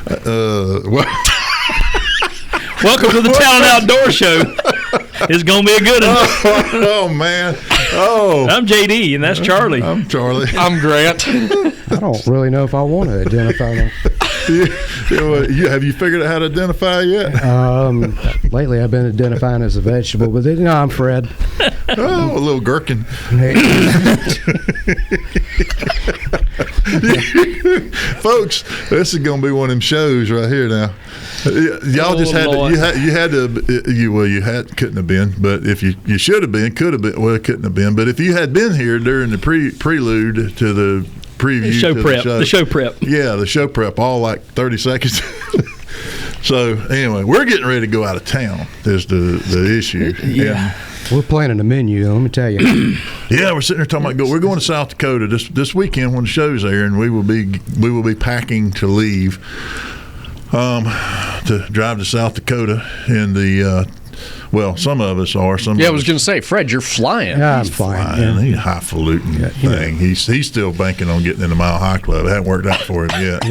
Welcome to the Talon Outdoors Show. It's going to be a good one. Oh, man. Oh. I'm JD, and that's Charlie. I'm Charlie. I'm Grant. I don't really know if I want to identify them. Have you figured out how to identify yet? Lately, I've been identifying as a vegetable, but I'm Fred. Oh, a little gherkin. Folks, this is going to be one of them shows right here now. Y'all just had to, you couldn't have been, but if you should have been, could have been, well, it couldn't have been, but if you had been here during the prelude to the preview, the show prep. Yeah, the show prep, all like 30 seconds. So anyway, we're getting ready to go out of town is the issue. Yeah. We're planning a menu, let me tell you. Yeah, we're sitting there talking about we're going to South Dakota this weekend when the show's there, and we will be packing to leave to drive to South Dakota in the some of us are. I was going to say, Fred, you're flying. Yeah, I'm flying. Yeah. He's highfalutin thing. He's still banking on getting in the Mile High Club. It hasn't worked out for him yet. I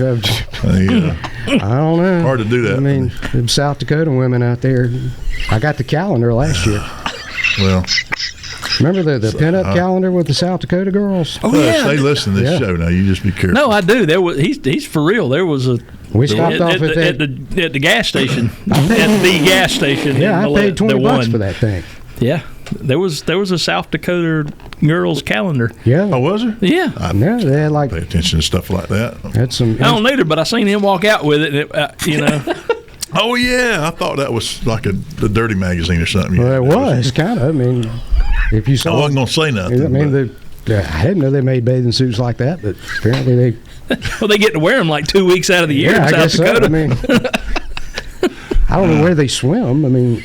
don't know. Hard to do that. I mean, them South Dakota women out there. I got the calendar last year. Well, remember the pinup calendar with the South Dakota girls? Oh yeah, they listen to this show now. You just be careful. No, I do. There was he's for real. There was a. We stopped off at the gas station. At the gas station. Yeah, I paid $20 for that thing. Yeah, there was a South Dakota girls calendar. Yeah. Oh, was there? Yeah. They had like pay attention to stuff like that. Had some. I don't either, but I seen him walk out with it. Oh yeah, I thought that was like a dirty magazine or something. Well, it was kind of. I mean, if you saw, I wasn't gonna say nothing. I mean, I didn't know they made bathing suits like that, but apparently they. Well, they get to wear them like 2 weeks out of the year in South Dakota. So. I mean, I don't know where they swim. I mean,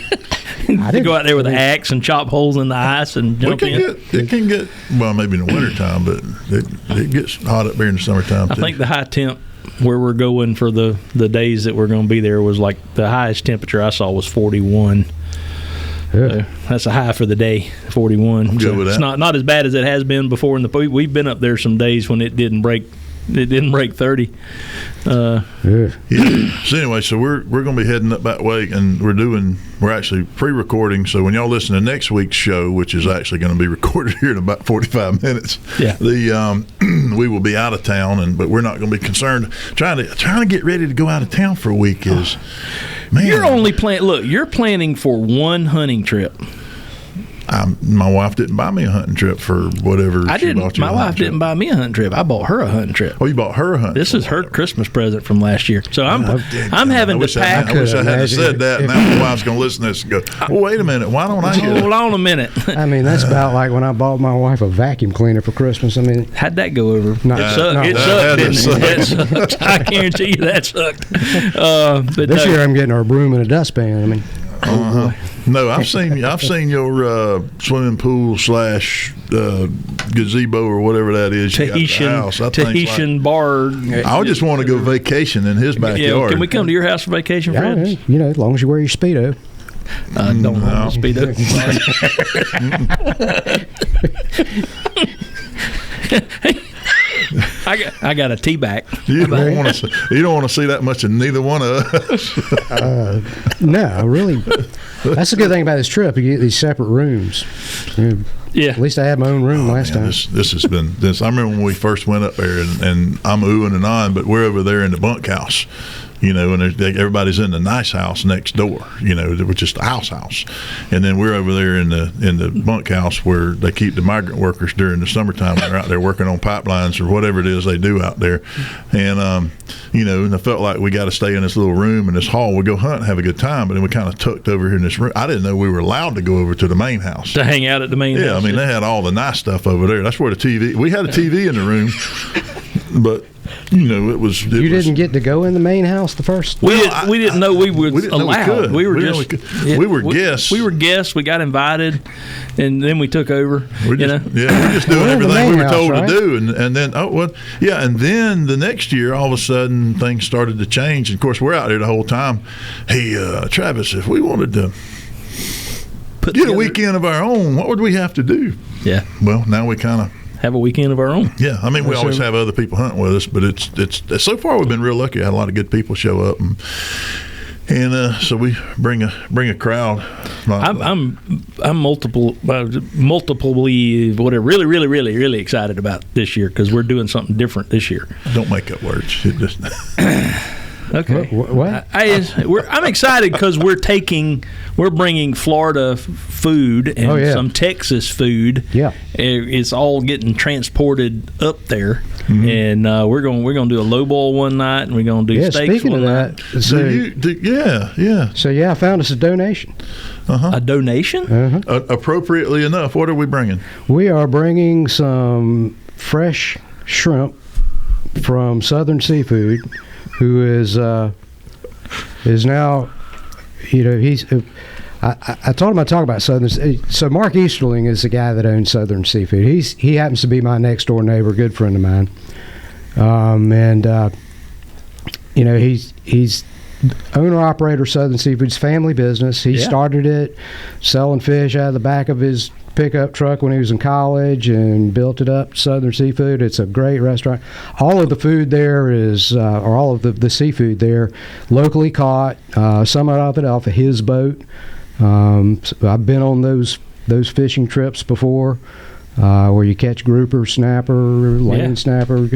they go out there with an axe and chop holes in the ice and jump in. It can get maybe in the wintertime, but it gets hot up there in the summertime. I think the high temp where we're going for the days that we're going to be there was like the highest temperature I saw was 41. Yeah. So that's a high for the day, 41. I'm good with that. It's not as bad as it has been before. We've been up there some days when it didn't break 30. So anyway, so we're going to be heading up that way, and we're actually pre-recording. So when y'all listen to next week's show, which is actually going to be recorded here in about 45 minutes, we will be out of town, but we're not going to be concerned. Trying to get ready to go out of town for a week is, man. You're planning for one hunting trip. My wife didn't buy me a hunting trip for whatever. My wife didn't buy me a hunting trip. I bought her a hunting trip. Oh, you bought her a hunting trip? This is her Christmas present from last year. So I'm having to pack. I wish I hadn't said that. And now my wife's going to listen to this and go, well, wait a minute. Why don't I get it? Hold on a minute. I mean, that's about like when I bought my wife a vacuum cleaner for Christmas. I mean, how'd that go over? It sucked, didn't it? I guarantee you that sucked. But this year I'm getting her a broom and a dustpan. I mean, no, I've seen your swimming pool / gazebo or whatever that is. Tahitian bar. I just want to go vacation in his backyard. Yeah, can we come to your house for vacation, Fred? Yeah, as long as you wear your Speedo. Don't know Speedo. I got a tea back. You don't want to see that much of neither one of us. No, really. That's the good thing about this trip. You get these separate rooms. Yeah. At least I had my own room last time. This has been this. I remember when we first went up there, and I'm oohing and ahhing, but we're over there in the bunkhouse. And everybody's in the nice house next door, which is the house. And then we're over there in the bunkhouse where they keep the migrant workers during the summertime when they're out there working on pipelines or whatever it is they do out there. And, and I felt like we got to stay in this little room in this hall. We go hunt and have a good time, but then we kind of tucked over here in this room. I didn't know we were allowed to go over to the main house. To hang out at the main house. Yeah, I mean, they had all the nice stuff over there. That's where the TV, we had a TV in the room, but it was. You didn't get to go in the main house the first. We didn't know we were allowed. We were guests. We were guests. We got invited, and then we took over. We're just doing everything we were told to do, and then and then the next year, all of a sudden, things started to change. And of course, we're out there the whole time. Hey, Travis, if we wanted to get a weekend of our own, what would we have to do? Yeah. Well, now we kind of have a weekend of our own. Yeah, I mean, we always have other people hunting with us, but it's so far we've been real lucky. I had a lot of good people show up, and so we bring a crowd. I'm multiply really excited about this year because we're doing something different this year. Don't make up words. It just okay. What? I'm excited because we're bringing Florida food and some Texas food. Yeah, it's all getting transported up there, and we're going to do a low boil one night, and we're going to do steaks speaking one of night. That, So I found us a donation. A donation? Appropriately enough, what are we bringing? We are bringing some fresh shrimp from Southern Seafood, who is now, he's. I told him I'd talk about Southern. So Mark Easterling is the guy that owns Southern Seafood. He happens to be my next door neighbor, good friend of mine, he's owner operator Southern Seafood's family business. He started it selling fish out of the back of his pickup truck when he was in college and built it up. Southern Seafood. It's a great restaurant. All of the food there is, or all of the seafood there, locally caught. Some of it off of his boat. So I've been on those fishing trips before, where you catch grouper, snapper, lane snapper.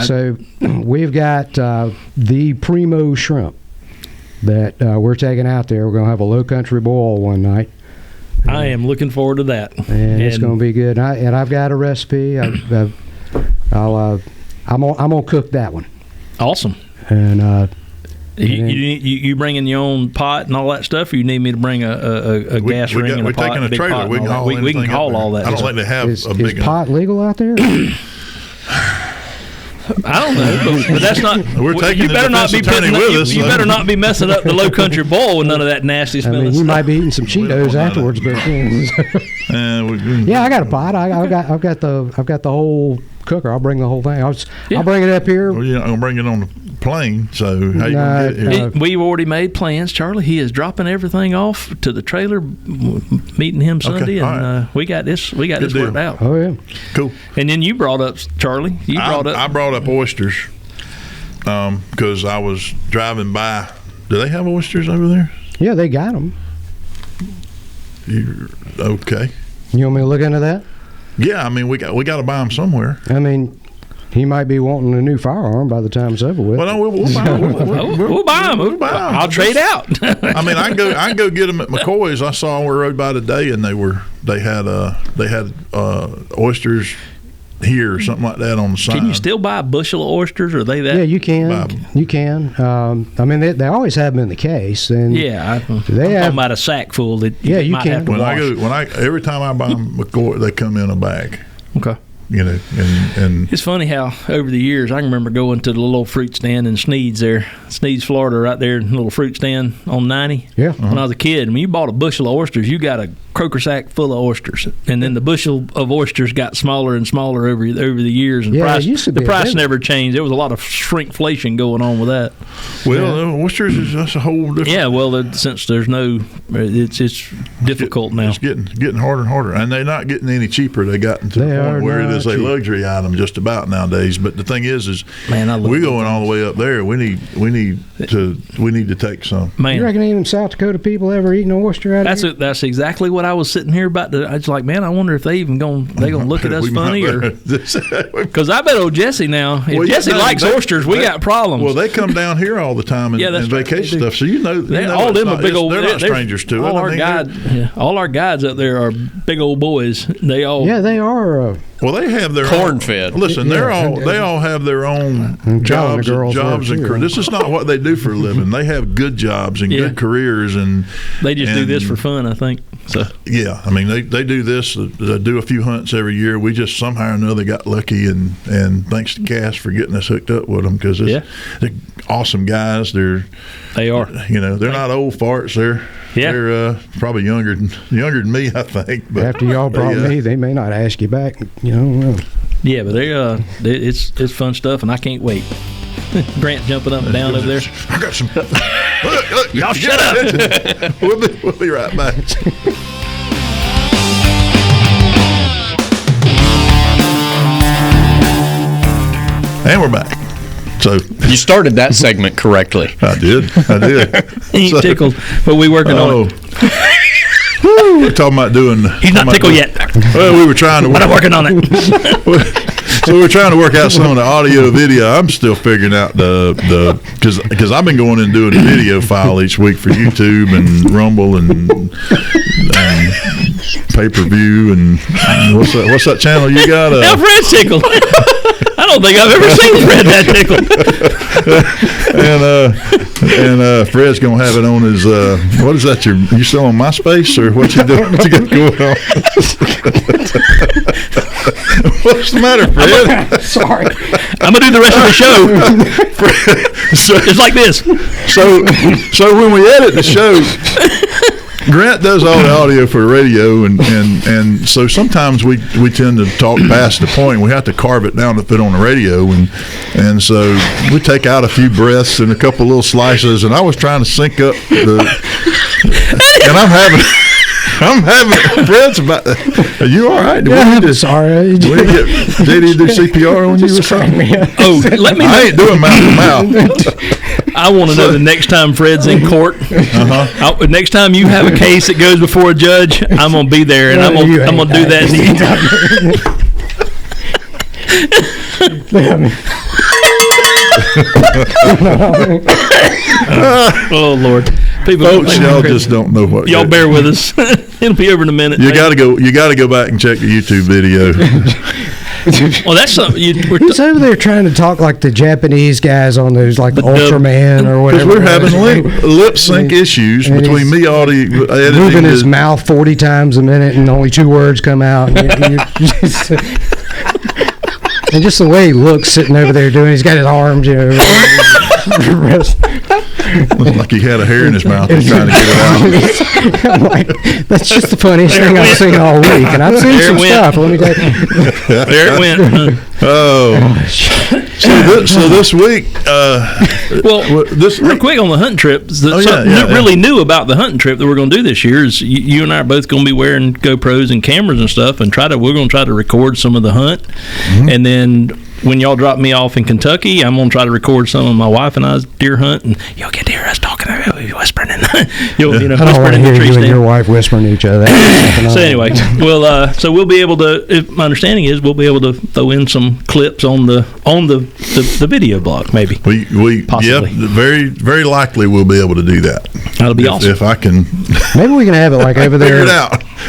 So we've got the primo shrimp that we're taking out there. We're going to have a low country boil one night. I am looking forward to that, and it's going to be good. And I've got a recipe. I'm gonna cook that one. Awesome. And you bringing your own pot and all that stuff, or you need me to bring a gas ring and a pot? We're taking a trailer. We can haul all that. I don't like to have a big. Is pot legal out there? I don't know, but that's not. We're taking you better not be attorney with us. You better not be messing up the low country bowl with none of that nasty smelling stuff. You might be eating some Cheetos afterwards, but I got a pot. I've got the whole cooker. I'll bring the whole thing. I'll bring it up here. Well, you're not gonna bring it on the plane, so how you gonna get it? We've already made plans. Charlie, he is dropping everything off to the trailer, meeting him Sunday, and we got this worked out. Oh yeah, cool. And then you brought up Charlie. I brought up oysters because I was driving by. Do they have oysters over there? Yeah, they got them. Okay. You want me to look into that? Yeah, I mean we got to buy them somewhere. I mean, he might be wanting a new firearm by the time it's over with. Well, no, we'll buy them. We'll buy them. We'll buy them. I'll trade out. I mean, I can go get them at McCoy's. I saw them we rode by today, and they had oysters here or something like that on the sign. Can you still buy a bushel of oysters? Or are they that? Yeah, you can. You can. I mean, they always have them in the case, and I'm talking about a sack full that you might can. have to wash. Every time I buy them McCoy, they come in a bag. Okay. And it's funny how over the years I can remember going to the little old fruit stand in Sneeds, Florida, right there, little fruit stand on 90. Yeah. When I was a kid, when you bought a bushel of oysters, you got a croaker sack full of oysters, and then the bushel of oysters got smaller and smaller over the years. And the price never changed. There was a lot of shrinkflation going on with that. Well, oysters that's a whole different. Yeah, well, since there's no, it's difficult now. It's getting harder and harder, and they're not getting any cheaper. They got to the point where it is a luxury item just about nowadays. But the thing is we're going all the way up there. We need to take some. Man, you reckon even South Dakota people ever eaten an oyster out of here? That's exactly what I was sitting here about to. I was like, man, I wonder if they gonna look at us funny, or because I bet old Jesse now. If Jesse likes oysters, we got problems. Well, they come down here all the time and vacation stuff, so all them are big old. They're not strangers to it. All our guides up there are big old boys. They are. Well, they have their corn-fed. Listen, they all have their own jobs and careers. This is not what they do for a living. They have good jobs and good careers, and they just do this for fun, I think. So yeah, I mean they do this. They do a few hunts every year. We just somehow or another got lucky, and thanks to Cass for getting us hooked up with them, because they're awesome guys. They are. They're not old farts. They're probably younger than me, I think. But after y'all brought me, they may not ask you back. Yeah, but it's fun stuff, and I can't wait. Grant jumping up and down over there. I got some. Y'all shut up. We'll be right back. And we're back. So you started that segment correctly. I did. He ain't tickled, but we working on it. We're talking about doing. He's not tickled yet. Well, we were trying to. But I'm working on it. So we're trying to work out some of the audio video. I'm still figuring out because I've been going in and doing a video file each week for YouTube and Rumble and pay-per-view and what's that channel you got? Now Fred's tickled. I don't think I've ever seen Fred that tickled. and Fred's gonna have it on his what is that? You still on MySpace or what you doing? What you got going on? What's the matter, Fred? Sorry. I'm gonna do the rest of the show. It's like this. So when we edit the show, Grant does all the audio for the radio, and so sometimes we tend to talk past the point. We have to carve it down to fit on the radio, and so we take out a few breaths and a couple little slices. And I was trying to sync up and I'm having Fred's about. Are you all right? Sorry. Did JD do CPR on you or something? Oh, let me. I ain't doing mouth to mouth. I want to know the next time Fred's in court. Next time you have a case that goes before a judge, I'm gonna be there, and I'm gonna do that. Oh Lord, people, folks, y'all just don't know what. Y'all bear with us. It'll be over in a minute. You got to go back and check the YouTube video. Well, that's something. He's over there trying to talk like the Japanese guys on those, like Ultraman or whatever. Because we're having lip sync issues between me editing, moving his mouth 40 times a minute, and only 2 words come out. And just the way he looks sitting over there doing, he's got his arms, Looks like he had a hair in his mouth. He's trying to get it out. I'm like, that's just the funniest thing I've seen all week, and I've seen some stuff. Let me tell you. There it went. Oh. So this week, real quick on the hunting trip. Really new about the hunting trip that we're going to do this year is you and I are both going to be wearing GoPros and cameras and stuff, and we're going to try to record some of the hunt, and then when y'all drop me off in Kentucky, I'm going to try to record some of my wife and I's deer hunt, and you'll get to hear us talking, whispering, and whispering in the tree stand. You and your wife whispering to each other. So anyway, we'll be able to. If my understanding is, we'll be able to throw in some clips on the video blog, maybe. We possibly. Yep, very very likely we'll be able to do that. That'll be awesome. If I can. Maybe we can have it like over there,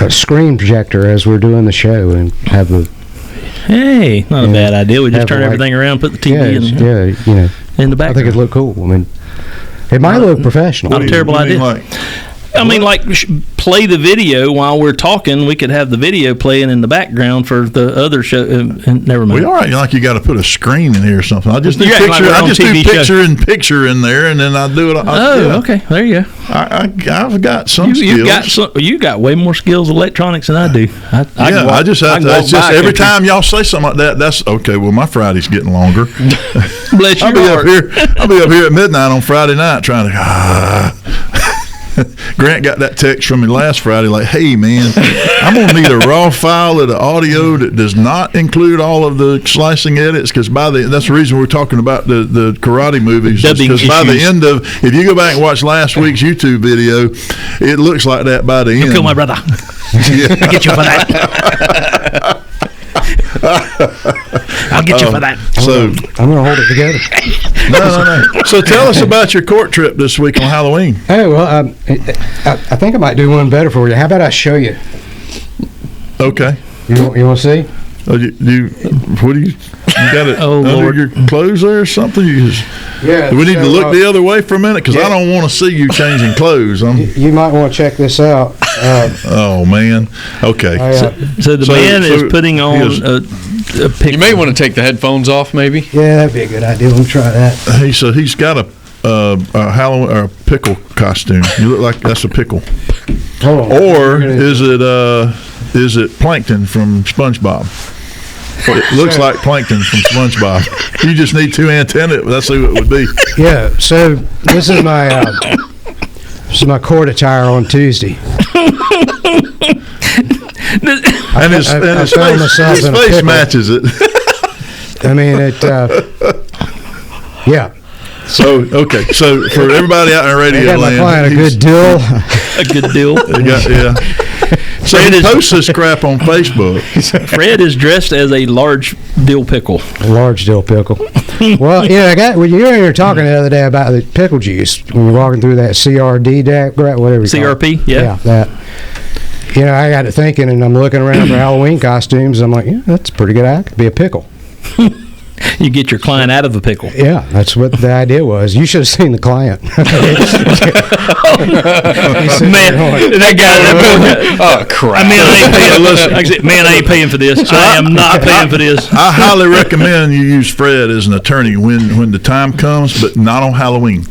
a screen projector as we're doing the show, and have the. Hey, not a bad idea. We just turn everything around, put the TV in the background. I think it'd look cool. I mean, it might look professional. Not a terrible idea. I mean, play the video while we're talking. We could have the video playing in the background for the other show. Never mind. We are like you got to put a screen in here or something. I just do picture in there, and then I do it. Okay, there you go. I've got some skills. You got way more skills with electronics than I do. I just have to. It's just every time y'all say something like that, that's okay. Well, my Friday's getting longer. Bless your heart. I'll be up here at midnight on Friday night trying to. Grant got that text from me last Friday, like, "Hey man, I'm gonna need a raw file of the audio that does not include all of the slicing edits, because that's the reason we're talking about the karate movies. Because by the end of, if you go back and watch last week's YouTube video, it looks like that by the end. You'll kill my brother. I'll get you for that. I'll get you for that. So I'm going to hold it together. No. So tell us about your court trip this week on Halloween. Hey, well, I think I might do one better for you. How about I show you? Okay. You want to see? What do you got it under your clothes there or something? Do we need to look the other way for a minute? Because I don't want to see you changing clothes. You might want to check this out. Oh, man. Okay. So the man is putting on a picture. You may want to take the headphones off, maybe. Yeah, that'd be a good idea. Let me try that. He's got a Halloween or a pickle costume. You look like that's a pickle. Or is it Plankton from SpongeBob? It looks like Plankton from SpongeBob. You just need 2 antennas. That's who it would be. Yeah. So this is my court attire on Tuesday. And his face matches it. I mean, Yeah. So okay. So for everybody out in radio land, my client a good deal. A good deal. Yeah. So he posts this crap on Facebook. Fred is dressed as a large dill pickle. A large dill pickle. Well, when you were here talking the other day about the pickle juice, when you're walking through that CRD deck, whatever you CRP, call it. Yeah, that. I got to thinking, and I'm looking around for Halloween costumes, and I'm like, yeah, that's a pretty good idea. Could be a pickle. You get your client out of a pickle. Yeah, that's what the idea was. You should have seen the client. Man, that guy. Oh crap! I ain't paying for this. I am not paying for this. I highly recommend you use Fred as an attorney when the time comes, but not on Halloween.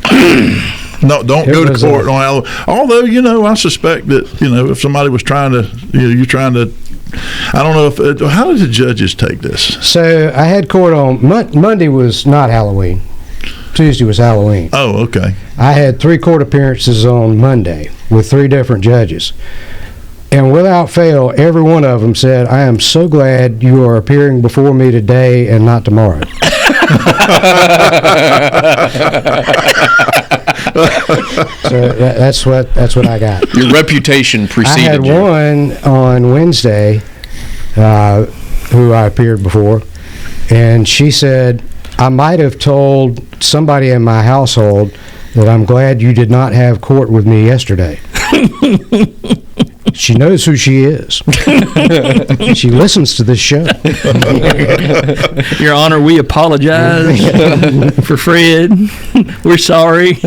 No, don't go to court on Halloween. Although, I suspect that, if somebody was trying to, you're trying to, I don't know how did the judges take this? So I had court on, Monday was not Halloween. Tuesday was Halloween. Oh, okay. I had 3 court appearances on Monday with 3 different judges. And without fail, every one of them said, I am so glad you are appearing before me today and not tomorrow. So that's what I got. Your reputation preceded you. I had one on Wednesday who I appeared before, and she said, I might have told somebody in my household that I'm glad you did not have court with me yesterday. She knows who she is. She listens to this show. Your Honor, we apologize for Fred. We're sorry.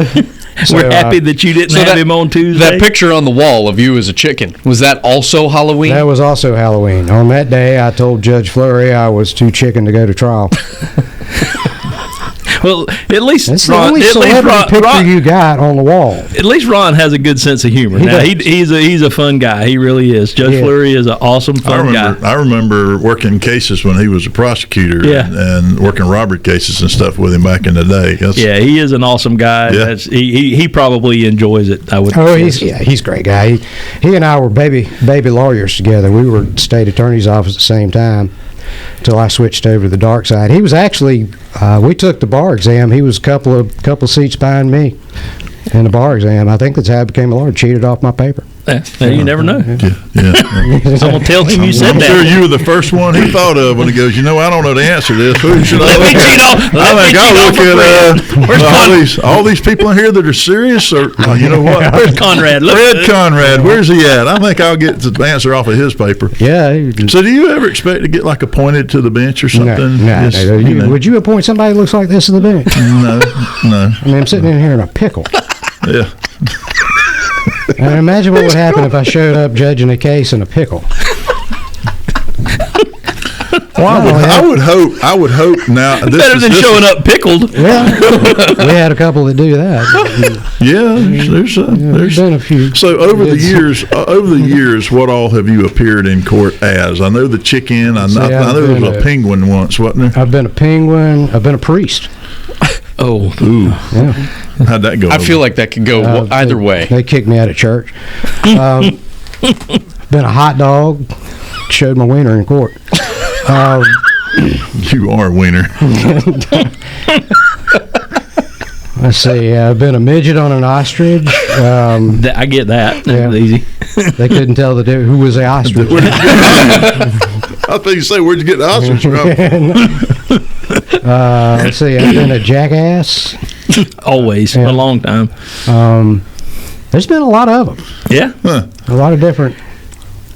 We're happy that you didn't have him on Tuesday. That picture on the wall of you as a chicken, was that also Halloween? That was also Halloween. On that day, I told Judge Fleury I was too chicken to go to trial. Well, at least that's the only celebrity picture you got on the wall. At least Ron has a good sense of humor. He's a fun guy. He really is. Judge Fleury is an awesome, fun guy. I remember working cases when he was a prosecutor and working robbery cases and stuff with him back in the day. He is an awesome guy. Yeah. He probably enjoys it. I would. Oh, he's a great guy. He and I were baby lawyers together. We were state attorney's office at the same time until I switched over to the dark side. He was actually, we took the bar exam. He was a couple seats behind me in the bar exam. I think that's how I became a lawyer. Cheated off my paper. You never know. Yeah. Someone tell him you said I'm that. sure you were the first one he thought of when he goes, I don't know the answer to this. Who should I look at? All these people in here that are serious, or you know what? Where's Conrad? Fred Conrad, where's he at? I think I'll get the answer off of his paper. Yeah. So do you ever expect to get appointed to the bench or something? No. Would you appoint somebody that looks like this to the bench? No. I mean, I'm sitting in here in a pickle. Yeah. And imagine what would happen if I showed up judging a case in a pickle. Well, I would hope now. Better than showing up pickled. Yeah, we had a couple that do that. There's been a few. So over the years, what all have you appeared in court as? I know the chicken. I know there was a penguin once, wasn't there? I've been a penguin. I've been a priest. Oh, ooh. Yeah. How'd that go? I feel like that could go either way. They kicked me out of church. Been a hot dog. Showed my wiener in court. You are a wiener. Let's see. I've been a midget on an ostrich. I get that. That's easy. They couldn't tell who was the ostrich. I think you say, where'd you get the ostrich from? Let's see. I've been a jackass. Always. A long time. There's been a lot of them. Yeah. Huh. A lot of different.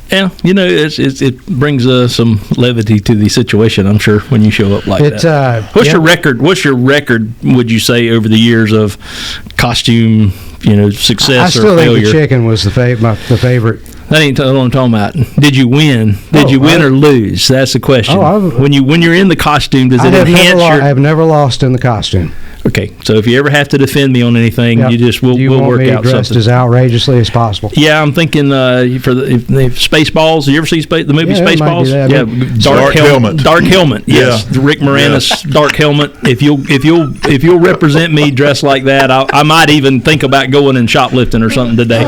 Yeah, it brings some levity to the situation, I'm sure, when you show up like that. What's your record? What's your record, would you say, over the years of costume, success or failure? I still think the chicken was the favorite. That ain't what I'm talking about. Did you win? Did you win or lose? That's the question. When you're in the costume, does it enhance your... I have never lost in the costume. Okay, so if you ever have to defend me on anything, we'll work out something. You want me dressed as outrageously as possible? Yeah, I'm thinking for the Spaceballs. You ever see the movie Spaceballs? Yeah, Dark Helmet. Yes, Rick Moranis dark helmet. If you'll represent me dressed like that, I might even think about going and shoplifting or something today.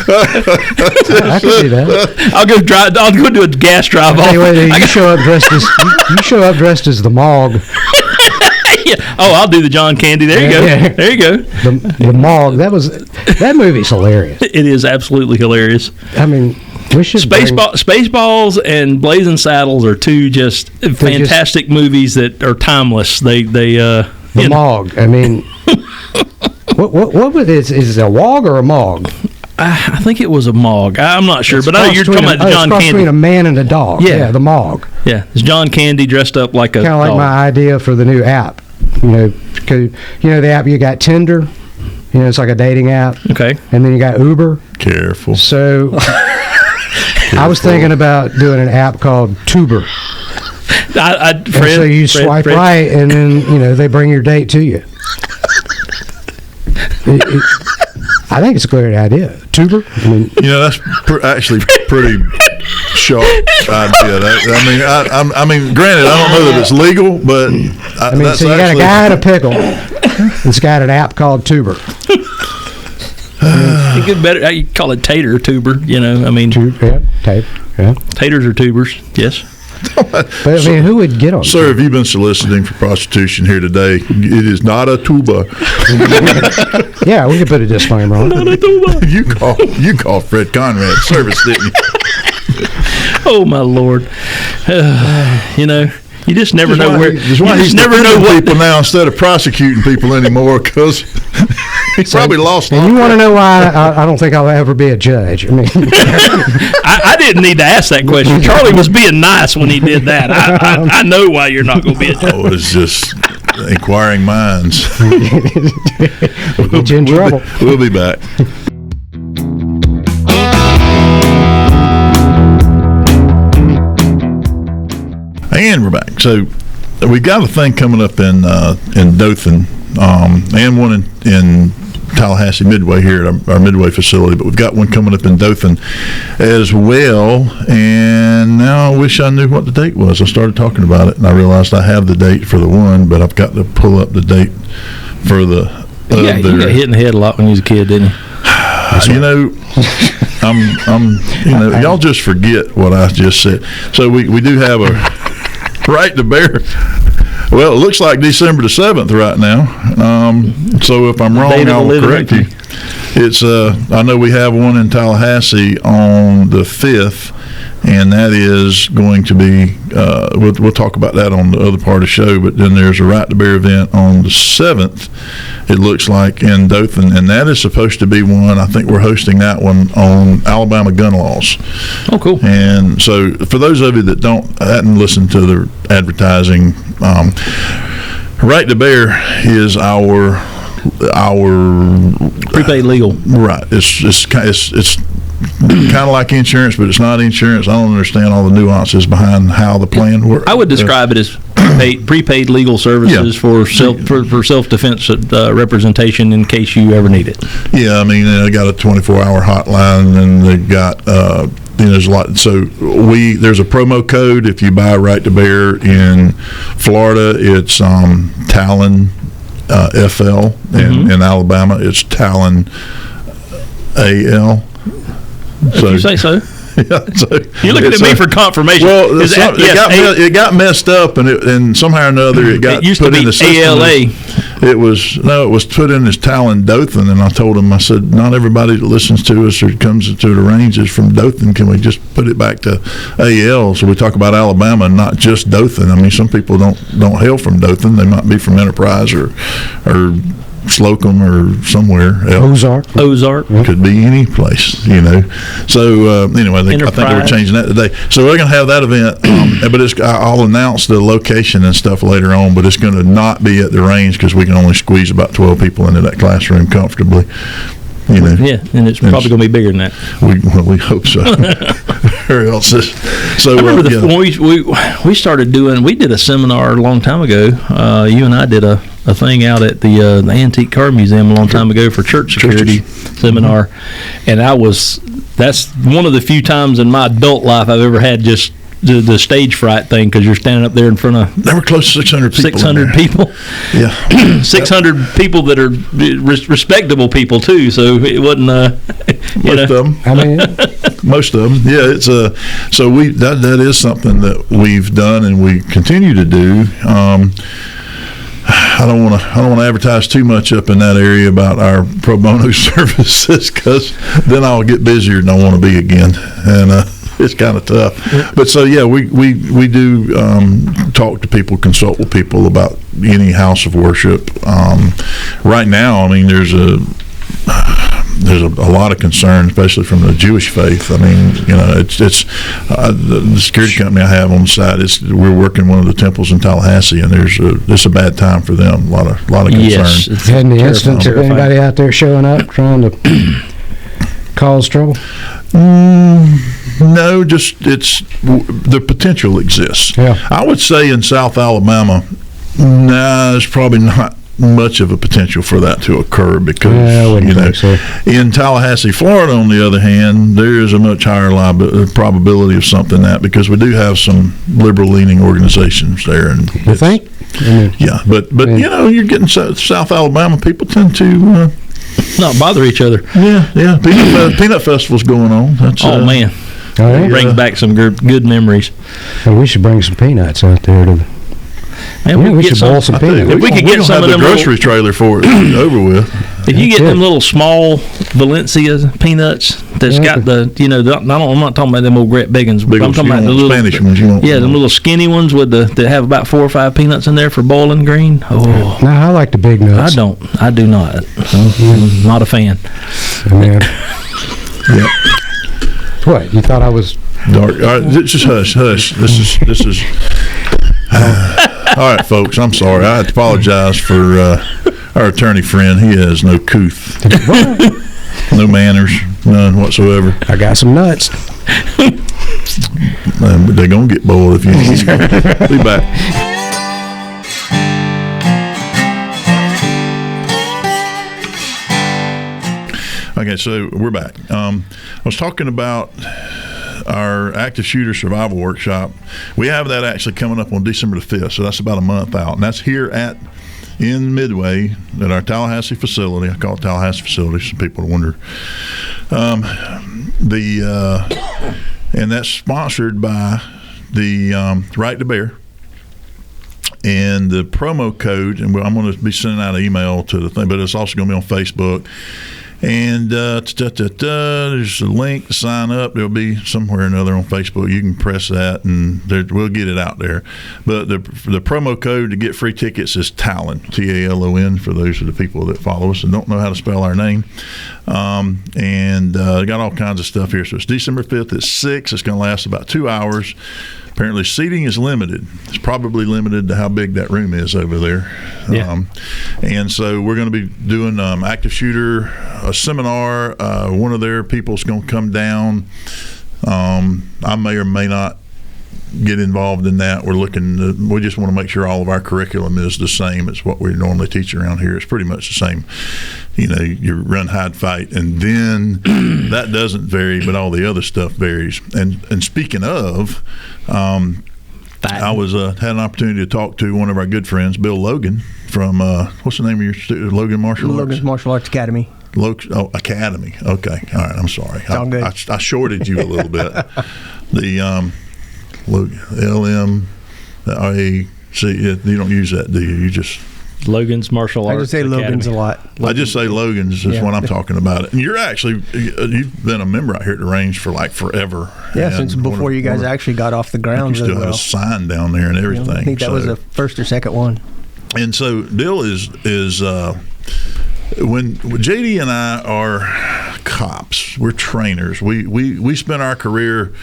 I could do that. I'll go do a gas drive off. You show up dressed as the Mog. Yeah. Oh, I'll do the John Candy. There you go. Yeah. There you go. The Mog. That movie's hilarious. It is absolutely hilarious. I mean, we should Spaceballs and Blazing Saddles are two just fantastic movies that are timeless. The Mog. I mean, what would it? Is it a Wog or a Mog? I think it was a Mog. I'm not sure, but I know you're talking about John Candy. Between a man and a dog. Yeah, the Mog. Yeah, it's John Candy dressed up like a kind of like dog. My idea for the new app. Cause, the app you got Tinder. It's like a dating app. Okay. And then you got Uber. Careful. So I was thinking about doing an app called Tuber. So you swipe right, and then they bring your date to you. I think it's a great idea. Tuber. I mean, that's actually pretty sharp idea. I mean, granted, I don't know that it's legal, but so you got a guy in a pickle. It's got an app called Tuber. You get better. You call it tater tuber. Taters are tubers. Yes. But who would get on? Sir, have you been soliciting for prostitution here today? It is not a tuba. Yeah, we could put a disclaimer on. Not a tuba. You called Fred Conrad service, didn't you? Oh my Lord! You just never know where. That's why he's never know people now instead of prosecuting people anymore, because he's probably lost. And you want to know why I don't think I'll ever be a judge? I mean, I didn't need to ask that question. Charlie was being nice when he did that. I know why you're not going to be a judge. Oh, it's just inquiring minds. Get you in trouble. We'll be back. And we're back. So we got a thing coming up in Dothan, and one in Tallahassee Midway here at our Midway facility. But we've got one coming up in Dothan as well. And now I wish I knew what the date was. I started talking about it, and I realized I have the date for the one, but I've got to pull up the date for the other. Yeah, you got hit in the head a lot when you was a kid, didn't you? Y'all just forget what I just said. So we do have a right to bear. Well, it looks like December the 7th right now. So if I'm wrong, I'll correct you. It's I know we have one in Tallahassee on the 5th, and that is going to be we'll talk about that on the other part of the show. But then there's a right to bear event on the 7th. It looks like in Dothan, and that is supposed to be one. I think we're hosting that one on Alabama gun laws. Oh, cool! And so for those of you that hadn't listened to the advertising, right to bear is our prepaid legal. Right. It's kind of like insurance, but it's not insurance. I don't understand all the nuances behind how the plan works. I would describe it as prepaid legal services for self-defense representation in case you ever need it. Yeah, I mean, they got a 24-hour hotline, and they got there's a lot. So there's a promo code if you buy right to bear in Florida. It's Talon FL, and in Alabama it's Talon AL. If you say so. Yeah, so you're looking at me for confirmation. Well, it got messed up, and somehow or another it got put in the system. ALA. It was put in as Talon Dothan, and I told him, I said, not everybody that listens to us or comes to the range is from Dothan. Can we just put it back to AL? So we talk about Alabama, not just Dothan. I mean, some people don't hail from Dothan. They might be from Enterprise or Slocum or somewhere else. Ozark. Could be any place, So anyway, I think they were changing that today. So we're going to have that event, but I'll announce the location and stuff later on. But it's going to not be at the range because we can only squeeze about 12 people into that classroom comfortably. Yeah, and it's probably going to be bigger than that. We hope so. Or else so. I remember when we started doing. We did a seminar a long time ago. You and I did a thing out at the Antique Car Museum a long time ago for church security seminar, and that's one of the few times in my adult life I've ever had just the stage fright thing, because you're standing up there in front of. There were close to 600 people. 600 people. Yeah. 600 people that are respectable people too. So it wasn't. Most of them. I mean, most of them. Yeah. It's so that is something that we've done and we continue to do. I don't want to advertise too much up in that area about our pro bono services, because then I'll get busier than I want to be again, and it's kind of tough. But so yeah, we do talk to people, consult with people about any house of worship. Right now, I mean, there's a lot of concern, especially from the Jewish faith. I mean, it's the security company I have on the side. We're working one of the temples in Tallahassee, and it's a bad time for them. A lot of concern. Yes, had any instance of anybody out there showing up trying to cause trouble? No, just the potential exists. Yeah. I would say in South Alabama, there's probably not much of a potential for that to occur, because in Tallahassee, Florida, on the other hand, there is a much higher probability of something because we do have some liberal leaning organizations there. And you think? Yeah, but you're getting South Alabama, people tend to not bother each other. Yeah. Peanut Festival's going on. That's, man. Brings back some good memories. Well, we should bring some peanuts out there to. Man, we should boil some peanuts. If we could get some of them grocery trailer for it over with. If you get them little small Valencia peanuts that's got I'm not talking about them old great big ones. I'm talking about the little Spanish ones. Them little skinny ones that have about 4 or 5 peanuts in there for boiling green. Oh, no, I like the big nuts. I do not. I'm not a fan. Man. Yep. What, you thought I was dark? All right, just hush. This is. All right, folks. I'm sorry. I apologize for our attorney friend. He has no couth, no manners, none whatsoever. I got some nuts. They're gonna get boiled if you be back. Okay, so we're back. I was talking about our active shooter survival workshop. We have that actually coming up on December the 5th, so that's about a month out, and that's here in Midway at our Tallahassee facility. I call it Tallahassee facility, some people wonder. And that's sponsored by the Right to Bear. And the promo code, and I'm going to be sending out an email to the thing, but it's also going to be on Facebook. And there's a link to sign up. There'll be somewhere or another on Facebook. You can press that, and we'll get it out there. But the promo code to get free tickets is Talon, Talon, for those of the people that follow us and don't know how to spell our name. Got all kinds of stuff here. So it's December 5th at 6. It's going to last about 2 hours. Apparently, seating is limited. It's probably limited to how big that room is over there. Yeah. And so we're going to be doing active shooter, a seminar. One of their people is going to come down. I may or may not get involved in that. We just want to make sure all of our curriculum is the same as what we normally teach around here. It's pretty much the same. You run, hide, fight, and then that doesn't vary, but all the other stuff varies. And speaking of, I was had an opportunity to talk to one of our good friends, Bill Logan, from what's the name of your student? Logan Martial Arts? Logan's Martial Arts Academy. Academy. Okay, all right. I'm sorry. It's all good. I shorted you a little bit. The LM. You don't use that, do you? You just. Logan's Martial Arts. I just say Academy. Logan's a lot. I just say Logan's is what I'm talking about. And you've been a member out here at the range for like forever. Yeah, since before you guys actually got off the ground. You still have a sign down there and everything. I think that was the first or second one. And so Bill is when JD and I are cops, we're trainers. We spent our career,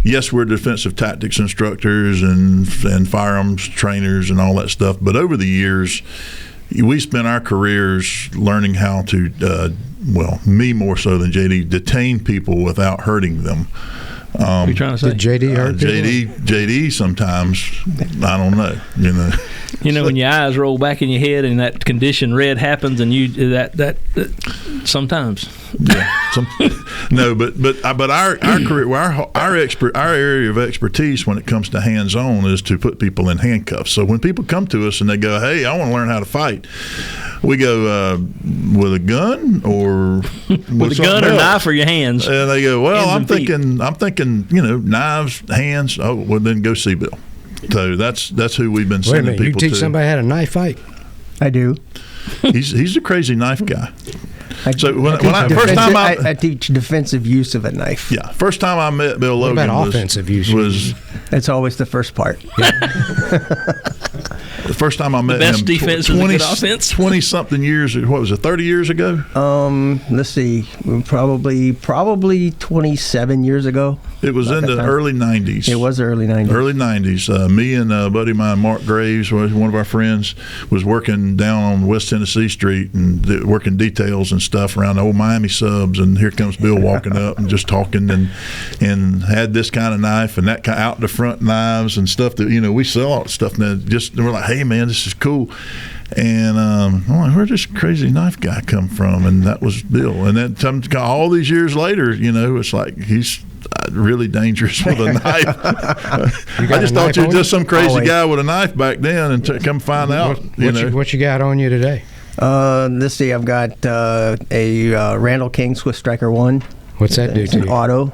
yes, we're defensive tactics instructors and firearms trainers and all that stuff, but over the years we spent our careers learning how to me more so than JD, detain people without hurting them. What are you trying to say? Did JD hurt people? JD sometimes, I don't know, when your eyes roll back in your head and that condition red happens, and you that sometimes. Yeah. But our career, our area of expertise when it comes to hands-on is to put people in handcuffs. So when people come to us and they go, "Hey, I want to learn how to fight," we go with a gun or with a gun or knife or your hands. And they go, "Well, I'm thinking, knives, hands." Oh, well, then go see Bill. So that's who we've been sending people to. You teach somebody how to knife fight? I do. He's a crazy knife guy. I teach defensive use of a knife. Yeah, first time I met Bill Logan offensive use? That's always the first part. The first time I met the best him, defense is a good offense. 20-something years. What was it? 30 years ago? Let's see. Probably 27 years ago. It was in the early 90s. It was the early 90s. Early 90s. Me and a buddy of mine, Mark Graves, one of our friends, was working down on West Tennessee Street and working details and stuff around the old Miami subs. And here comes Bill walking up and just talking and had this kind of knife and that kind of out the front knives and stuff that, we sell all that stuff. And we're like, hey, man, this is cool. And I'm like, where'd this crazy knife guy come from? And that was Bill. And then all these years later, it's like he's really dangerous with a knife. I just thought you were just some crazy guy with a knife back then, and come find out. What you got on you today? Let's see. I've got a Randall King Swift Striker 1. What's that do to you? An auto.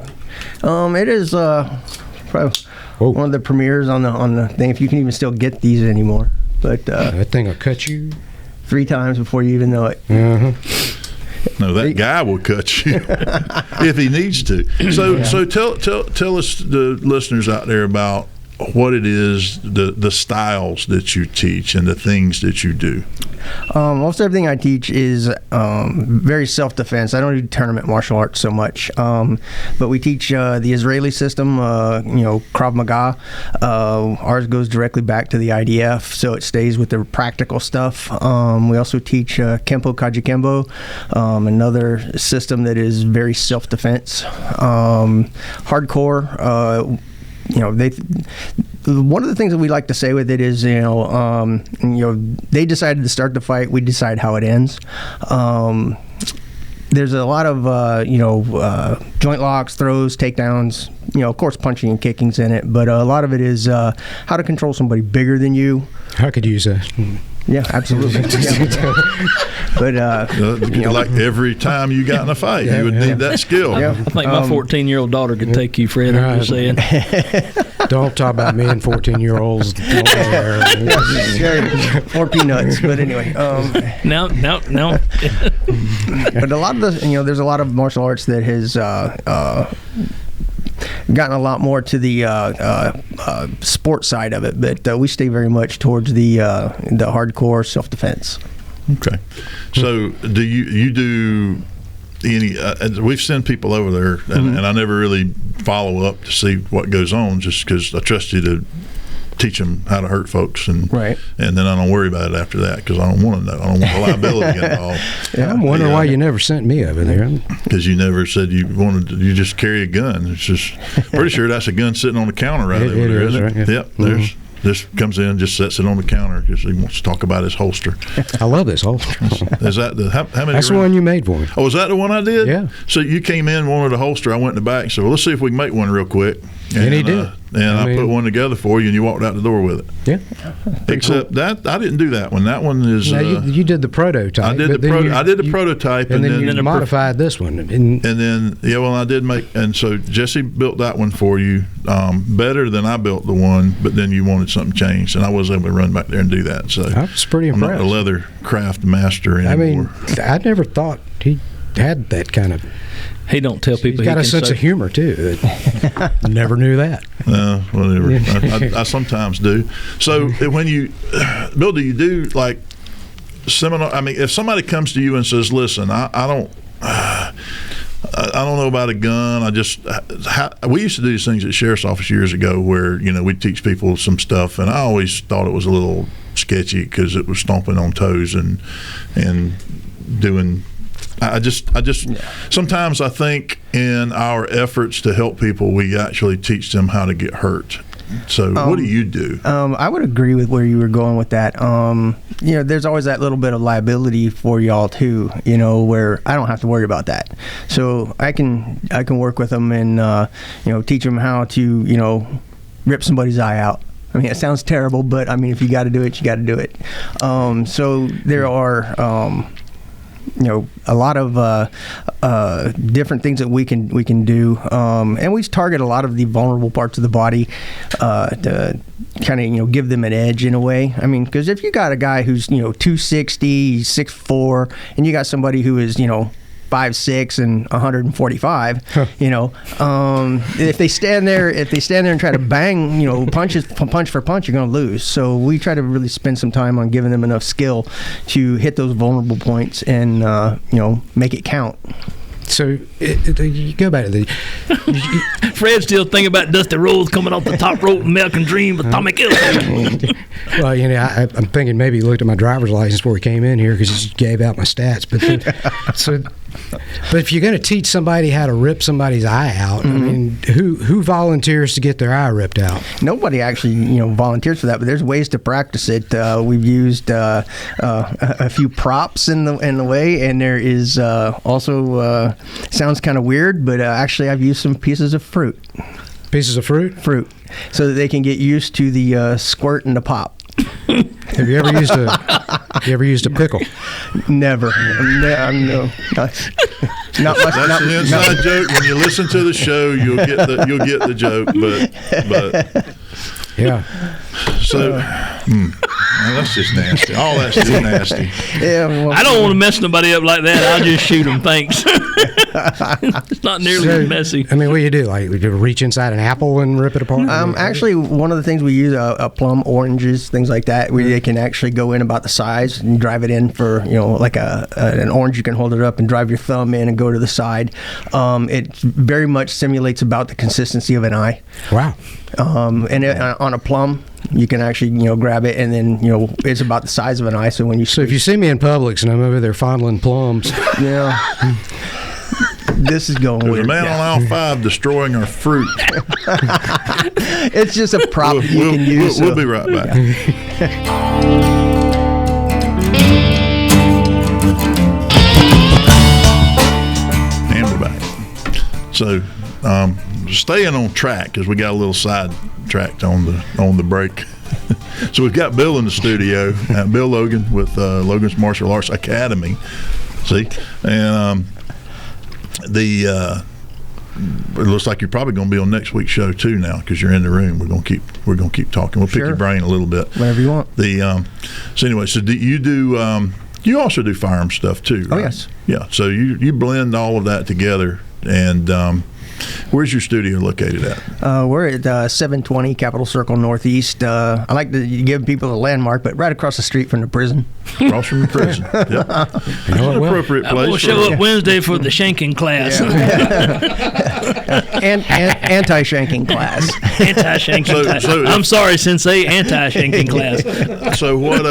It is probably one of the premieres on the thing. If you can even still get these anymore. But that thing will cut you 3 times before you even know it. No, that guy will cut you if he needs to. So tell us, the listeners out there, about what it is, the styles that you teach and the things that you do. Most everything I teach is very self-defense. I don't do tournament martial arts so much, but we teach the Israeli system, Krav Maga. Ours goes directly back to the IDF, so it stays with the practical stuff. We also teach Kempo Kajikembo, another system that is very self-defense. Hardcore. One of the things that we like to say with it is, they decided to start the fight. We decide how it ends. There's a lot of, joint locks, throws, takedowns, of course, punching and kicking's in it. But a lot of it is how to control somebody bigger than you. I could use that. Yeah, absolutely. But like every time you got in a fight, you would need that skill. Yeah. I think my 14-year-old daughter could take you, Fred. I'm just saying. Don't talk about me and 14-year-olds. Or peanuts. But anyway. No. But a lot of there's a lot of martial arts that has gotten a lot more to the sports side of it, but we stay very much towards the hardcore self-defense. Okay. So do you do any we've sent people over there, and I never really follow up to see what goes on, just because I trust you to teach them how to hurt folks, and then I don't worry about it after that, because I don't want to know. I don't want the liability involved. I'm wondering why you never sent me over there. Because you never said you wanted to. You just carry a gun. It's just pretty sure that's a gun sitting on the counter over there, isn't it? Right? Yep. There's. This comes in, just sets it on the counter because he wants to talk about his holster. I love this holster. Is that how many? That's the one you made for me. Oh, was that the one I did? Yeah. So you came in, wanted a holster. I went in the back and said, well, let's see if we can make one real quick. And he did. I put one together for you, and you walked out the door with it. Yeah. Except that I didn't do that one. That one is. No, you did the prototype. I did the prototype, and then you modified this one. And then I did make. And so Jesse built that one for you, better than I built the one. But then you wanted something changed, and I wasn't able to run back there and do that. So I was pretty impressed. I'm not a leather craft master anymore. I never thought he had that kind of. He don't tell people. He's got a sense of humor too. Never knew that. Whatever. I sometimes do. So when you, Bill, do you do like seminar? I mean, if somebody comes to you and says, "Listen, I don't know about a gun. We used to do these things at sheriff's office years ago, where we'd teach people some stuff, and I always thought it was a little sketchy because it was stomping on toes and doing. I just sometimes I think in our efforts to help people, we actually teach them how to get hurt. So what do you do? I would agree with where you were going with that. There's always that little bit of liability for y'all too, where I don't have to worry about that. So I can work with them and teach them how to rip somebody's eye out. I mean, it sounds terrible, but I mean, if you got to do it, you got to do it. So there are a lot of different things that we can do, and we target a lot of the vulnerable parts of the body to kind of give them an edge in a way. I mean, because if you got a guy who's 260, 6'4", and you got somebody who is 5'6" and 145, if they stand there and try to bang, punch for punch, you're going to lose. So we try to really spend some time on giving them enough skill to hit those vulnerable points and make it count. So you go back to the. Fred's still thinking about Dusty Rhodes coming off the top rope, American Dream with Tommy Killer. Well, I'm thinking maybe he looked at my driver's license before he came in here because he gave out my stats. But if you're going to teach somebody how to rip somebody's eye out, I mean, who volunteers to get their eye ripped out? Nobody actually volunteers for that, but there's ways to practice it. We've used a few props in the way, and there is also sounds kind of weird, but actually I've used some pieces of fruit. Pieces of fruit? Fruit, so that they can get used to the squirt and the pop. Have you ever used a pickle? Never. No. Not much. That's an inside joke. When you listen to the show, you'll get the joke. But yeah. So that's just nasty. All that's just nasty. Yeah. Well, I don't want to mess nobody up like that. I'll just shoot them. Thanks. It's not nearly as messy. I mean, what do you do? Like, would you reach inside an apple and rip it apart? Actually, one of the things we use are plum, oranges, things like that, where they can actually go in about the size and drive it in for like an orange. You can hold it up and drive your thumb in and go to the side. It very much simulates about the consistency of an eye. Wow. And on a plum, you can actually grab it, and then it's about the size of an eye. So when you if you see me in Publix and I'm over there fondling plums, this is going There's weird. a man on aisle 5 destroying our fruit. It's just a prop you can use. We'll be right back. And we're back. So, staying on track, because we got a little sidetracked on the break. So we've got Bill in the studio, Bill Logan with Logan's Martial Arts Academy. See, and it looks like you're probably going to be on next week's show too now, because you're in the room. We're going to keep talking. We'll pick your brain a little bit. Whatever you want. So anyway, so you also do firearm stuff too, right? Oh yes. Yeah. So you blend all of that together, and where's your studio located at? We're at 720 Capitol Circle Northeast. I like to give people a landmark, but right across the street from the prison. Across from the prison. Yep. It's an appropriate place. We'll show up Wednesday for the shanking class. And anti-shanking class. Anti-shanking class. I'm sorry, Sensei. Anti-shanking class. So what?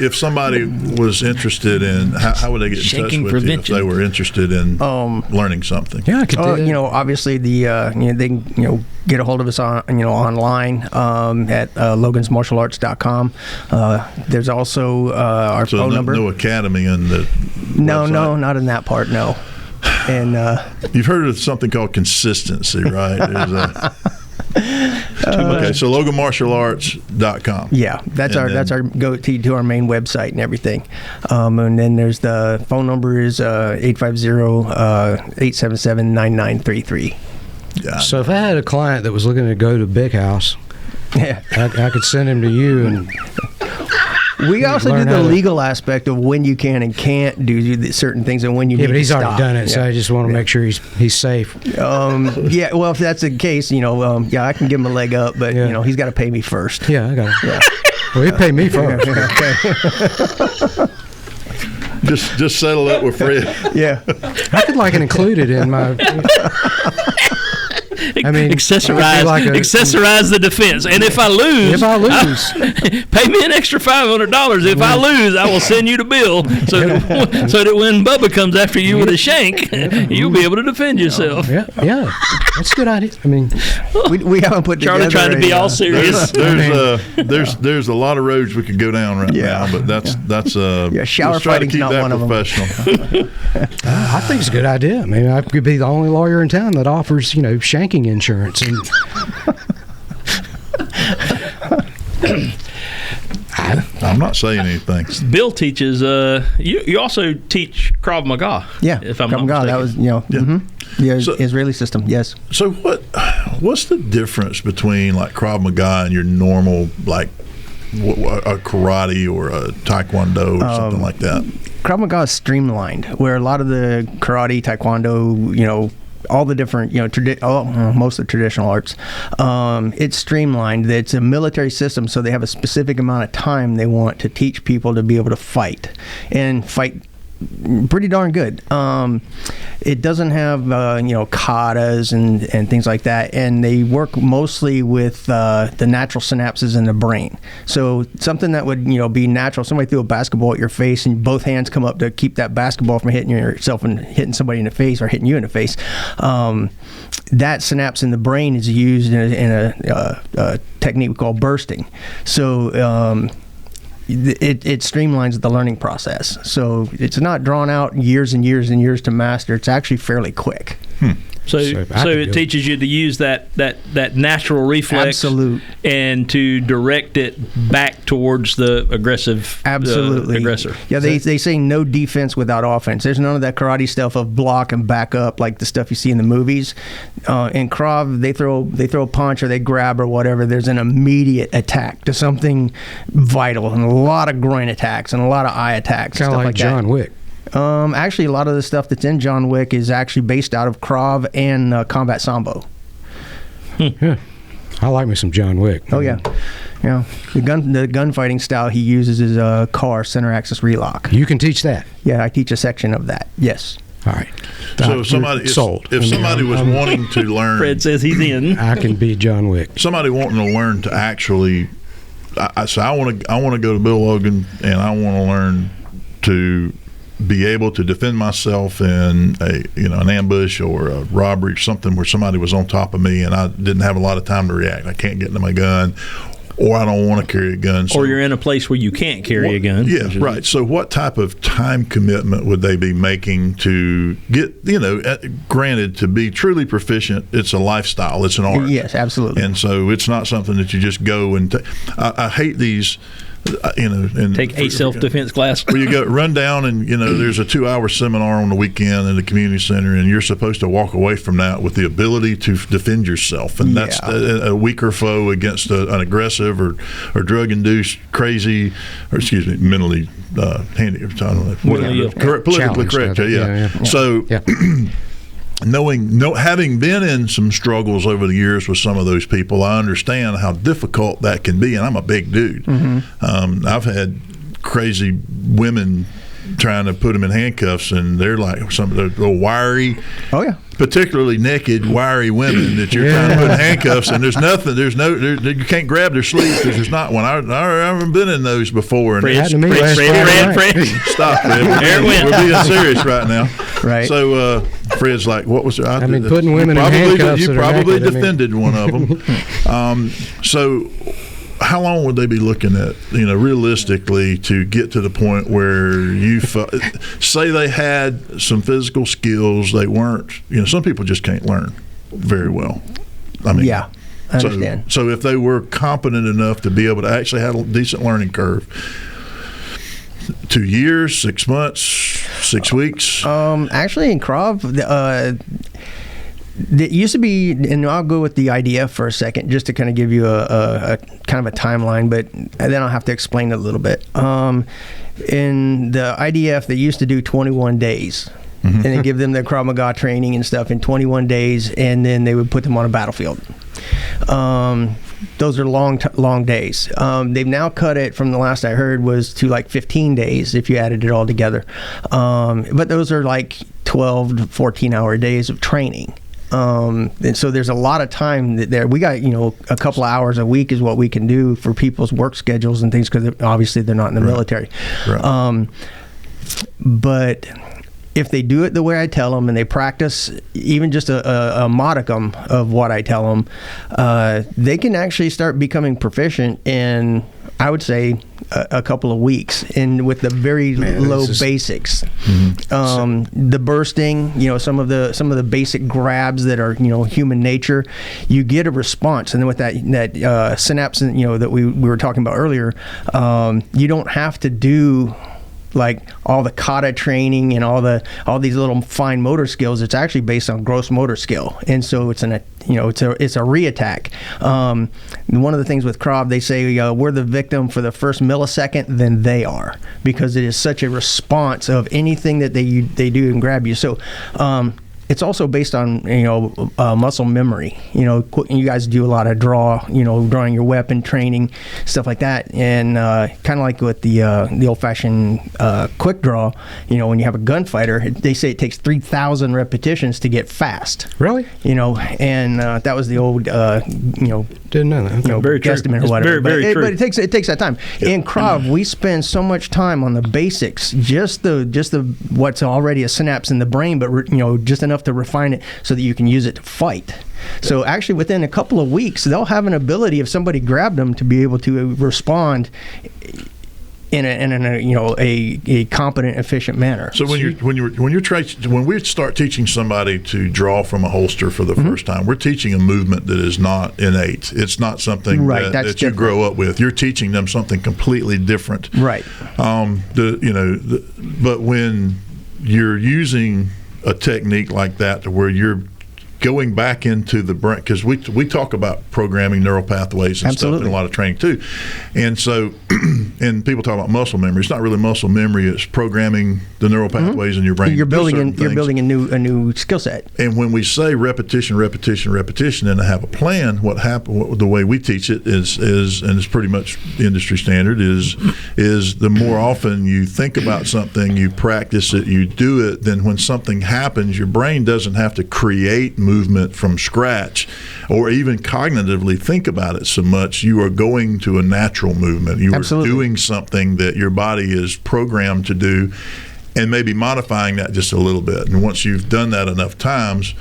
If somebody was interested in, how would they get in touch with prevention. you if they were interested in learning something? Yeah, I could do that. Obviously they can get a hold of us on online at logansmartialarts.com. There's also our phone number. No academy in the No, website. not in that part. No. And you've heard of something called consistency, right? Okay, so loganmartialarts.com. Yeah, that's our go-to our main website and everything. And then there's the phone number is 850-877-9933. Yeah. So if I had a client that was looking to go to Big House, I could send him to you. And we also do the legal aspect of when you can and can't do certain things and when you need to stop. Yeah, but he's already done it, so I just want to make sure he's safe. Yeah, well, if that's the case, I can give him a leg up, but he's got to pay me first. Yeah, I got it. Yeah. Well, he paid me first. Just settle it with Fred. Yeah, I could like it included in my. I mean, accessorize the defense. And if I lose, pay me an extra $500. If I lose, I will send you the bill so that when Bubba comes after you with a shank, you'll be able to defend yourself. Yeah, that's a good idea. I mean, we haven't put Charlie together trying to be all serious. There's a lot of roads we could go down right now, but that's shower fighting's not one of them. I think it's a good idea. I mean, I could be the only lawyer in town that offers shanking insurance, and I'm not saying anything. Bill teaches. You also teach Krav Maga. Yeah, if I'm Krav Maga. That was the Israeli system. Yes. So what's the difference between like Krav Maga and your normal like a karate or a taekwondo or something like that? Krav Maga is streamlined, where a lot of the karate, taekwondo, all the different, most of the traditional arts, it's streamlined. It's a military system, so they have a specific amount of time they want to teach people to be able to fight pretty darn good. It doesn't have katas and things like that, and they work mostly with the natural synapses in the brain. So something that would be natural, somebody threw a basketball at your face and both hands come up to keep that basketball from hitting yourself and hitting somebody in the face or hitting you in the face. That synapse in the brain is used in a technique called bursting. So it streamlines the learning process. So it's not drawn out years and years and years to master. It's actually fairly quick. So it teaches you to use that natural reflex, and to direct it back towards the aggressive aggressor. Yeah, they say no defense without offense. There's none of that karate stuff of block and back up like the stuff you see in the movies. In Krav, they throw a punch or they grab or whatever. There's an immediate attack to something vital, and a lot of groin attacks and a lot of eye attacks. Kind of like John Wick. Actually, a lot of the stuff that's in John Wick is actually based out of Krav and combat sambo. Yeah, I like me some John Wick. Oh yeah, the gunfighting style he uses is a car center axis relock. You can teach that. Yeah, I teach a section of that. Yes. All right. So if somebody was wanting to learn, Fred says he's in. I can be John Wick. Somebody wanting to learn to actually, I want to go to Bill Logan and I want to learn to be able to defend myself in an ambush or a robbery, something where somebody was on top of me and I didn't have a lot of time to react. I can't get into my gun, or I don't want to carry a gun. So, or you're in a place where you can't carry a gun. Yeah, right. So what type of time commitment would they be making to get, granted, to be truly proficient? It's a lifestyle. It's an art. Yes, absolutely. And so it's not something that you just go and I hate these. And take a self-defense class where you go run down and there's a 2-hour seminar on the weekend in the community center, and you're supposed to walk away from that with the ability to defend yourself, and that's a weaker foe against an aggressive or drug-induced crazy, or mentally handy, politically correct. Yeah. So having been in some struggles over the years with some of those people, I understand how difficult that can be, and I'm a big dude. Mm-hmm. I've had crazy women trying to put them in handcuffs, and they're like some of the little wiry, particularly naked, wiry women that you're trying to put in handcuffs, and you can't grab their sleeves because there's not one. I haven't been in those before. And Fred, stop, Fred. We're being serious right now. Right. So Fred's like, what was there? Putting women in handcuffs. You probably defended one of them. So how long would they be looking at, realistically, to get to the point where you say they had some physical skills they weren't? Some people just can't learn very well. I understand. So if they were competent enough to be able to actually have a decent learning curve, 2 years, 6 months, 6 weeks? Actually, in Krav, it used to be, and I'll go with the IDF for a second, just to kind of give you a kind of a timeline, but then I'll have to explain it a little bit. In the IDF, they used to do 21 days. Mm-hmm. And then give them their Krav Maga training and stuff in 21 days, and then they would put them on a battlefield. Those are long days. They've now cut it, from the last I heard, was to like 15 days if you added it all together. But those are like 12 to 14-hour days of training. And so there's a lot of time there. We got, a couple of hours a week is what we can do for people's work schedules and things, because obviously they're not in the military. Right. But if they do it the way I tell them, and they practice even just a modicum of what I tell them, they can actually start becoming proficient in I would say a couple of weeks, and with the very low basics. The bursting, some of the basic grabs that are human nature, you get a response, and then with that synapse, that we were talking about earlier, you don't have to do like all the kata training and all these little fine motor skills. It's actually based on gross motor skill, and so it's a reattack. One of the things with Krav, they say we're the victim for the first millisecond, then they are, because it is such a response of anything that they do and grab you. So it's also based on muscle memory. You guys do a lot of drawing your weapon training, stuff like that, and kind of like with the old-fashioned quick draw. When you have a gunfighter, they say it takes 3,000 repetitions to get fast. Really? And that was the old didn't know that. Very guesstimate or whatever. Very true. But it takes that time. Yep. In Krav, we spend so much time on the basics, just the what's already a synapse in the brain, but just enough to refine it so that you can use it to fight. So actually within a couple of weeks, they'll have an ability, if somebody grabbed them, to be able to respond in a competent, efficient manner. So when we start teaching somebody to draw from a holster for the first time, we're teaching a movement that is not innate. It's not something that you grow up with. You're teaching them something completely different. Right. But when you're using a technique like that, to where you're going back into the brain, because we talk about programming neural pathways and stuff in a lot of training too, and so and people talk about muscle memory. It's not really muscle memory; it's programming the neural pathways in your brain. You're building a new skill set. And when we say repetition, and to have a plan, the way we teach it is and it's pretty much industry standard is the more often you think about something, you practice it, you do it, then when something happens, your brain doesn't have to create movement from scratch or even cognitively think about it so much. You are going to a natural movement. You are doing something that your body is programmed to do, and maybe modifying that just a little bit. And once you've done that enough times,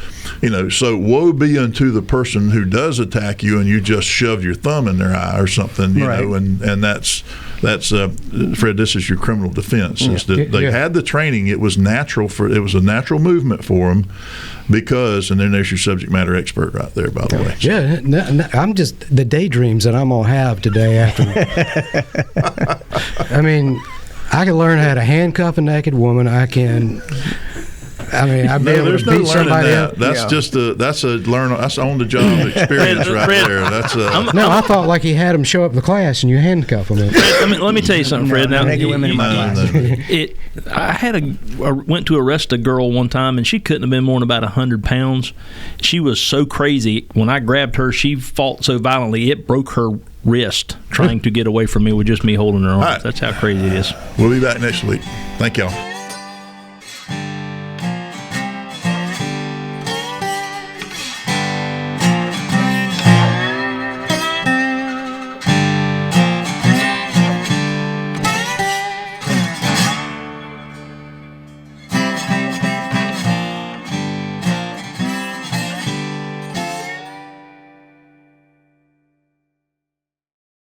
so woe be unto the person who does attack you and you just shoved your thumb in their eye or something, and that's Fred, this is your criminal defense. Is that they had the training. It was a natural movement for them, because, and then there's your subject matter expert right there, by the way. Yeah, I'm just the daydreams that I'm gonna have today after. I mean, I can learn how to handcuff a naked woman. I'd be able to beat somebody up. That's that's on the job experience right there. I thought like he had them show up to class and you handcuff them. Let me tell you something, Fred. Now, naked women in my class. I went to arrest a girl one time, and she couldn't have been more than about 100 pounds. She was so crazy. When I grabbed her, she fought so violently it broke her wrist trying to get away from me with just me holding her arms. Right. That's how crazy it is. We'll be back next week. Thank y'all.